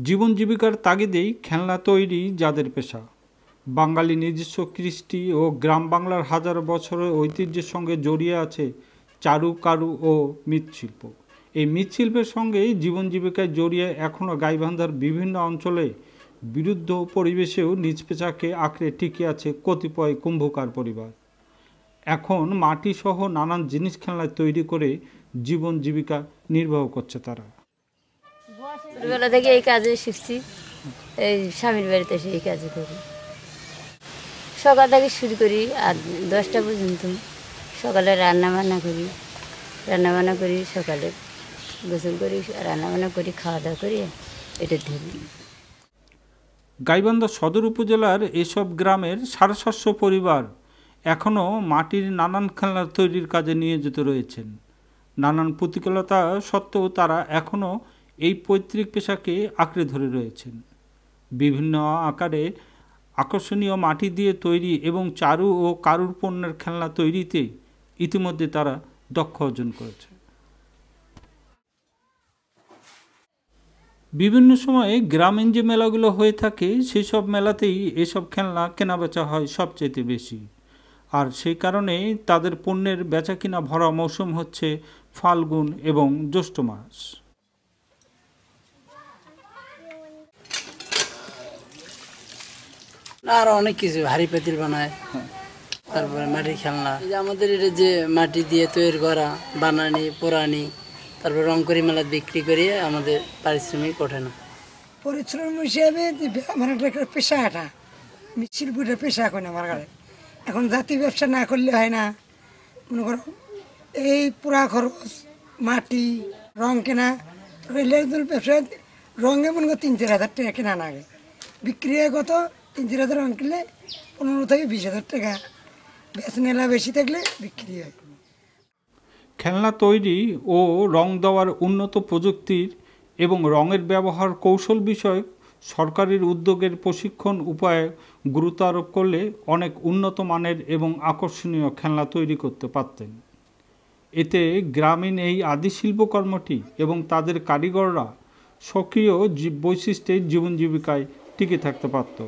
জীবন জীবিকার তাগিদেই খেলনা তৈরি যাদের পেশা। বাঙালি নিজস্ব কৃষ্টি ও গ্রাম বাংলার হাজার বছরের ঐতিহ্যের সঙ্গে জড়িয়ে আছে চারু কারু ও মৃৎশিল্প। এই মৃৎশিল্পের সঙ্গেই জীবন জীবিকায় জড়িয়ে এখনও গাইবান্ধার বিভিন্ন অঞ্চলে বিরুদ্ধ পরিবেশেও নিজ পেশাকে আঁকড়ে টিকে আছে কতিপয় কুম্ভকার পরিবার। এখন মাটিসহ নানান জিনিস খেলনায় তৈরি করে জীবন জীবিকা নির্বাহ করছে তারা। ছোটবেলা থেকে এই কাজে শিখছি, এই স্বামীর বাড়িতে এসে এই কাজে করি। সকাল থেকে শুরু করি আর 10টা পর্যন্ত। সকালে রান্নাবান্না করি, সকালে গোসল করি, রান্নাবান্না করি, খাওয়া দাওয়া করি, এটা ধরি। গাইবান্ধা সদর উপজেলার এসব গ্রামের 750 পরিবার এখনও মাটির নানান খেলনা তৈরির কাজে নিয়োজিত রয়েছেন। নানান প্রতিকূলতা সত্ত্বেও তারা এখনও এই পৈতৃক পেশাকে আঁকড়ে ধরে রয়েছেন। বিভিন্ন আকারে আকর্ষণীয় মাটি দিয়ে তৈরি এবং চারু ও কারুর পণ্যের খেলনা তৈরিতে ইতিমধ্যে তারা দক্ষ অর্জন করেছে। বিভিন্ন সময়ে গ্রামীণ যে মেলাগুলো হয়ে থাকে সেই সব মেলাতেই এসব খেলনা কেনাবেচা হয় সবচেয়ে বেশি। আর সেই কারণে তাদের পণ্যের বেচাকিনা ভরা মৌসুম হচ্ছে ফাল্গুন এবং জ্যৈষ্ঠ মাস। আর অনেক কিছু হাড়ি পাতিল বানায়, তারপরে মাটির খেলনা। এই যে আমাদের এটা যে মাটি দিয়ে তৈরি করা বানানি পোড়ানি, তারপর রং করে মেলা বিক্রি করে আমাদের পারিশ্রমিক ওঠে না। পরিশ্রম হিসেবে আমার একটা পেশা, এটা শিল্পটা পেশা এখন আমার ঘরে। এখন জাতি ব্যবসা না করলে হয় না। মনে করো এই পুরা খরচ, মাটি, রং কেনা, রেলের ব্যবসা রঙে মনে করো 3-4 হাজার টাকা কেনা লাগে। বিক্রি হয় কত? 3-4 হাজার রং কিনলে 15 থেকে 20 হাজার টাকা। বেচনেলা বেশি থাকলে বিক্রি হয়। খেলনা তৈরি ও রং দেওয়ার উন্নত প্রযুক্তির এবং রঙের ব্যবহার কৌশল বিষয়ক সরকারের উদ্যোগের প্রশিক্ষণ উপায়ে গুরুত্ব আরোপ করলে অনেক উন্নত মানের এবং আকর্ষণীয় খেলনা তৈরি করতে পারতেন। এতে গ্রামীণ এই আদি শিল্পকর্মটি এবং তাদের কারিগররা স্বকীয় বৈশিষ্ট্যের জীবন জীবিকায় টিকে থাকতে পারত।